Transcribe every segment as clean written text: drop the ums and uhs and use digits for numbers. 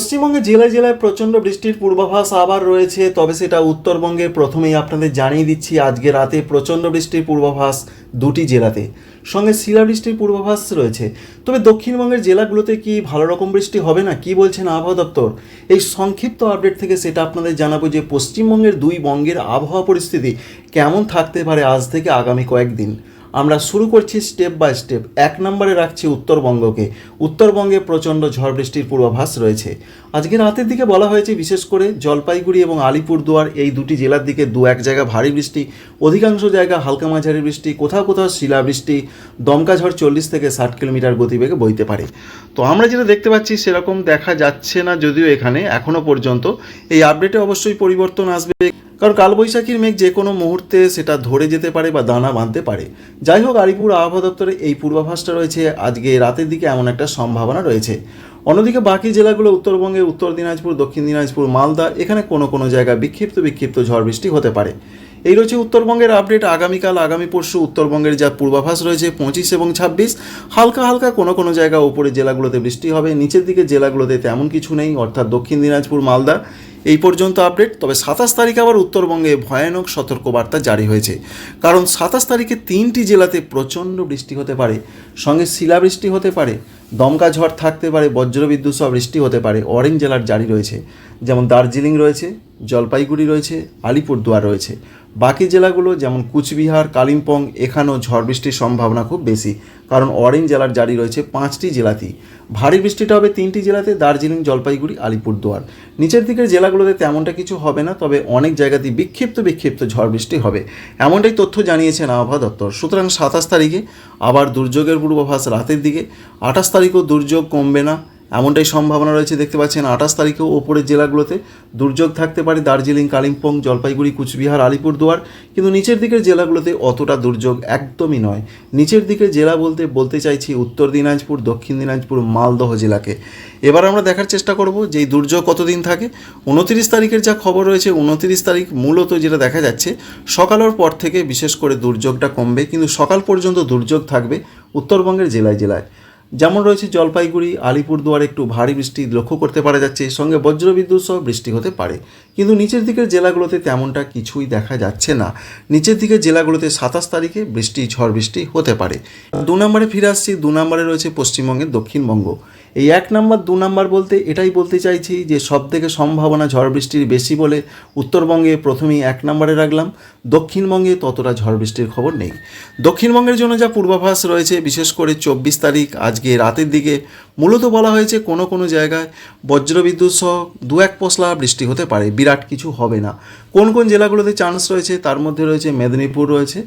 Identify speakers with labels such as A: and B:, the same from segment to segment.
A: পশ্চিমবঙ্গে জেলায় জেলায় প্রচণ্ড বৃষ্টির পূর্বাভাস আবার রয়েছে, তবে সেটা উত্তরবঙ্গে। প্রথমেই আপনাদের জানিয়ে দিচ্ছি আজকে রাতে প্রচণ্ড বৃষ্টির পূর্বাভাস দুটি জেলাতে, সঙ্গে শিলাবৃষ্টির পূর্বাভাস রয়েছে। তবে দক্ষিণবঙ্গের জেলাগুলোতে কি ভালো রকম বৃষ্টি হবে না, কি বলছেন আবহাওয়া দপ্তর? এই সংক্ষিপ্ত আপডেট থেকে সেটা আপনাদের জানাবো যে পশ্চিমবঙ্গের দুই বঙ্গের আবহাওয়া পরিস্থিতি কেমন থাকতে পারে আজ থেকে আগামী কয়েকদিন। আমরা শুরু করছি স্টেপ বাই স্টেপ। 1 নম্বরে রাখছি উত্তরবঙ্গকে। উত্তরবঙ্গে প্রচণ্ড ঝড় বৃষ্টির পূর্বাভাস রয়েছে। আজকে রাতের দিকে বলা হয়েছে বিশেষ করে জলপাইগুড়ি এবং আলিপুরদুয়ার এই দুটি জেলার দিকে দু এক জায়গা ভারী বৃষ্টি, অধিকাংশ জায়গা হালকা মাঝারি বৃষ্টি, কোথাও কোথাও শিলাবৃষ্টি, দমকা ঝড় 40 থেকে 60 কিলোমিটার গতিবেগে বইতে পারে। তো আমরা যেটা দেখতে পাচ্ছি সেরকম দেখা যাচ্ছে না, যদিও এখানে এখনও পর্যন্ত। এই আপডেটে অবশ্যই পরিবর্তন আসবে, কারণ কালবৈশাখীর মেঘ যে কোনো মুহূর্তে সেটা ধরে যেতে পারে বা দানা বাঁধতে পারে। যাই হোক, আলিপুর আবহাওয়া দপ্তরে এই পূর্বাভাসটা রয়েছে, আজকে রাতের দিকে এমন একটা সম্ভাবনা রয়েছে। অন্যদিকে বাকি জেলাগুলো উত্তরবঙ্গে উত্তর দিনাজপুর, দক্ষিণ দিনাজপুর, মালদা, এখানে কোনো কোনো জায়গায় বিক্ষিপ্ত ঝড় বৃষ্টি হতে পারে। এই রয়েছে উত্তরবঙ্গের আপডেট। আগামীকাল আগামী পরশু উত্তরবঙ্গের যা পূর্বাভাস রয়েছে 25 এবং 26, হালকা হালকা কোনো কোনো জায়গা উপরে জেলাগুলোতে বৃষ্টি হবে, নিচের দিকে জেলাগুলোতে তেমন কিছু নেই, অর্থাৎ দক্ষিণ দিনাজপুর, মালদা এই পর্যন্ত আপডেট। তবে 27 তারিখ আবার উত্তরবঙ্গে ভয়ানক সতর্কবার্তা জারি হয়েছে, কারণ 27 তারিখে 3টি জেলাতে প্রচণ্ড বৃষ্টি হতে পারে, সঙ্গে শিলাবৃষ্টি হতে পারে, দমকা ঝড় থাকতে পারে, বজ্রবিদ্যুৎ সহ বৃষ্টি হতে পারে। অরেঞ্জ অ্যালার্ট জারি রয়েছে, যেমন দার্জিলিং রয়েছে, জলপাইগুড়ি রয়েছে, আলিপুরদুয়ার রয়েছে। বাকি জেলাগুলো যেমন কুচবিহার, কালিম্পং, এখানেও ঝড় বৃষ্টির সম্ভাবনা খুব বেশি, কারণ অরেঞ্জ অ্যালার্ট জারি রয়েছে 5টি জেলাতেই। ভারী বৃষ্টিটা হবে 3টি জেলাতে, দার্জিলিং, জলপাইগুড়ি, আলিপুরদুয়ার। নিচের দিকের জেলাগুলোতে তেমনটা কিছু হবে না, তবে অনেক জায়গাতেই বিক্ষিপ্ত ঝড় বৃষ্টি হবে, এমনটাই তথ্য জানিয়েছেন আবহাওয়া দপ্তর। সুতরাং 27 তারিখে আবার দুর্যোগের পূর্বাভাস রাতের দিকে। 28 তারিখেও দুর্যোগ কমবে না, এমনটাই সম্ভাবনা রয়েছে। দেখতে পাচ্ছেন 28 তারিখেও ওপরের জেলাগুলোতে দুর্যোগ থাকতে পারে, দার্জিলিং, কালিম্পং, জলপাইগুড়ি, কুচবিহার, আলিপুরদুয়ার। কিন্তু নিচের দিকের জেলাগুলোতে অতটা দুর্যোগ একদমই নয়। নিচের দিকের জেলা বলতে চাইছি উত্তর দিনাজপুর, দক্ষিণ দিনাজপুর, মালদহ জেলাকে। এবার আমরা দেখার চেষ্টা করব যে এই দুর্যোগ কতদিন থাকে। 29 তারিখের যা খবর রয়েছে, 29 তারিখ মূলত যেটা দেখা যাচ্ছে সকালের পর থেকে বিশেষ করে দুর্যোগটা কমবে, কিন্তু সকাল পর্যন্ত দুর্যোগ থাকবে উত্তরবঙ্গের জেলায় জেলায়। যেমন রয়েছে জলপাইগুড়ি, আলিপুরদুয়ার একটু ভারী বৃষ্টি লক্ষ্য করতে পারা যাচ্ছে, সঙ্গে বজ্রবিদ্যুৎ সহ বৃষ্টি হতে পারে। কিন্তু নিচের দিকের জেলাগুলোতে তেমনটা কিছুই দেখা যাচ্ছে না। নিচের দিকের জেলাগুলোতে 27 তারিখে ঝড় বৃষ্টি হতে পারে। 2 নম্বরে ফিরে আসছি। 2 নম্বরে রয়েছে পশ্চিমবঙ্গের দক্ষিণবঙ্গ। এই 1 নম্বর 2 নম্বর বলতে এটাই বলতে চাইছি যে সবথেকে সম্ভাবনা ঝড় বৃষ্টির বেশি বলে উত্তরবঙ্গে প্রথমেই 1 নম্বরে রাখলাম। দক্ষিণবঙ্গে ততটা ঝড় বৃষ্টির খবর নেই। দক্ষিণবঙ্গের জন্য যা পূর্বাভাস রয়েছে বিশেষ করে 24 তারিখ আজকে রাতের দিকে মূলত বলা হয়েছে কোনো কোনো জায়গায় বজ্রবিদ্যুৎ সহ 2-1 পশলা বৃষ্টি হতে পারে, বিরাট কিছু হবে না। কোন কোন জেলাগুলোতে চান্স রয়েছে তার মধ্যে রয়েছে মেদিনীপুর রয়েছে,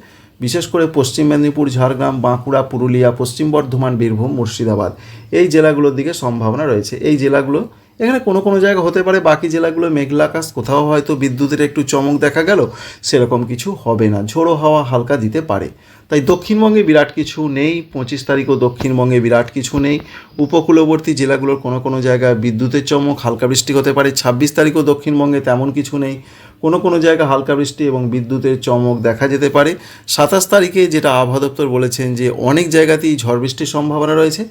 A: বিশেষ করে পশ্চিম মেদিনীপুর, ঝাড়গ্রাম, বাঁকুড়া, পুরুলিয়া, পশ্চিম বর্ধমান, বীরভূম, মুর্শিদাবাদ এই জেলাগুলোর দিকে সম্ভাবনা রয়েছে। এই জেলাগুলো এখানে কোনো কোনো জায়গা হতে পারে, বাকি জেলাগুলো মেঘলা আকাশ, কোথাও হয়তো বিদ্যুতের একটু চমক দেখা গেল, সেরকম কিছু হবে না, ঝোড়ো হাওয়া হালকা দিতে পারে। তাই দক্ষিণবঙ্গে বিরাট কিছু নেই। 25 তারিখও দক্ষিণবঙ্গে বিরাট কিছু নেই। উপকূলবর্তী জেলাগুলোর কোনো কোনো জায়গায় বিদ্যুতের চমক, হালকা বৃষ্টি হতে পারে। 26 তারিখও দক্ষিণবঙ্গে তেমন কিছু নেই, কোনো কোনো জায়গায় হালকা বৃষ্টি এবং বিদ্যুতের চমক দেখা যেতে পারে। 27 তারিখে যেটা আবহাওয়া দপ্তর বলেছেন যে অনেক জায়গাতেই ঝড় বৃষ্টির সম্ভাবনা রয়েছে।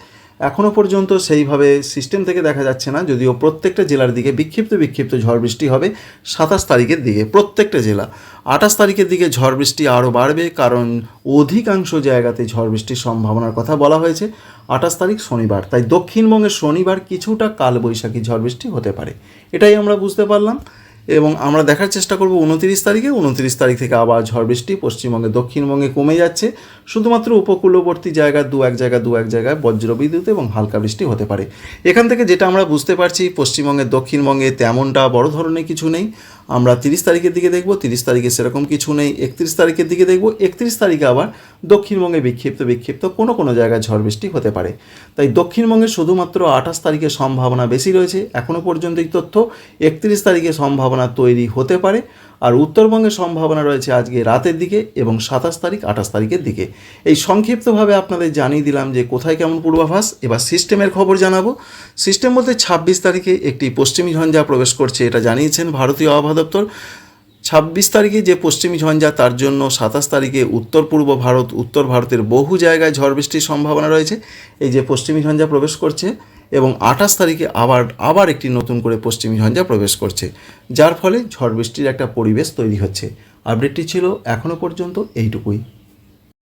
A: এখনও পর্যন্ত সেইভাবে সিস্টেম থেকে দেখা যাচ্ছে না, যদিও প্রত্যেকটা জেলার দিকে বিক্ষিপ্ত ঝড় বৃষ্টি হবে 27 তারিখের দিকে প্রত্যেকটা জেলা। 28 তারিখের দিকে ঝড় বৃষ্টি আরও বাড়বে, কারণ অধিকাংশ জায়গাতে ঝড় বৃষ্টির সম্ভাবনার কথা বলা হয়েছে। 28 তারিখ শনিবার, তাই দক্ষিণবঙ্গের শনিবার কিছুটা কালবৈশাখী ঝড় বৃষ্টি হতে পারে, এটাই আমরা বুঝতে পারলাম। এবং আমরা দেখার চেষ্টা করব 29 তারিখে। 29 তারিখ থেকে আবার ঝড় বৃষ্টি পশ্চিমবঙ্গে দক্ষিণবঙ্গে কমে যাচ্ছে, শুধুমাত্র উপকূলবর্তী জায়গা দু এক জায়গায় বজ্রবিদ্যুৎ এবং হালকা বৃষ্টি হতে পারে। এখান থেকে যেটা আমরা বুঝতে পারছি পশ্চিমবঙ্গের দক্ষিণবঙ্গে তেমনটা বড় ধরনের কিছু নেই। আমরা 30 তারিখের দিকে দেখব, 30 তারিখে সেরকম কিছু নেই। 31 তারিখের দিকে দেখব, 31 তারিখে আবার দক্ষিণবঙ্গে বিক্ষিপ্ত কোনো কোনো জায়গায় ঝড় বৃষ্টি হতে পারে। তাই দক্ষিণবঙ্গে শুধুমাত্র 28 তারিখে সম্ভাবনা বেশি রয়েছে এখনও পর্যন্ত এই তথ্য। 31 তারিখে সম্ভাবনা তৈরি হতে পারে, আর উত্তরবঙ্গের সম্ভাবনা রয়েছে আজকে রাতের দিকে এবং 27 তারিখ 28 তারিখের দিকে। এই সংক্ষিপ্তভাবে আপনাদের জানিয়ে দিলাম যে কোথায় কেমন পূর্বাভাস। এবার সিস্টেমের খবর জানাবো। সিস্টেম বলতে 26 তারিখে একটি পশ্চিমী ঝঞ্ঝা প্রবেশ করছে, এটা জানিয়েছেন ভারতীয় আবহাওয়া দপ্তর। 26 তারিখে যে পশ্চিমী ঝঞ্ঝা, তার জন্য 27 তারিখে উত্তর ভারতের বহু জায়গায় ঝড় বৃষ্টির সম্ভাবনা রয়েছে। এই যে পশ্চিমী ঝঞ্ঝা প্রবেশ করছে, এবং 28 তারিখে আবার একটি নতুন করে পশ্চিমী ঝঞ্ঝা প্রবেশ করছে, যার ফলে ঝড় বৃষ্টির একটা পরিবেশ তৈরি হচ্ছে। আপডেটটি ছিল এখনও পর্যন্ত এইটুকুই।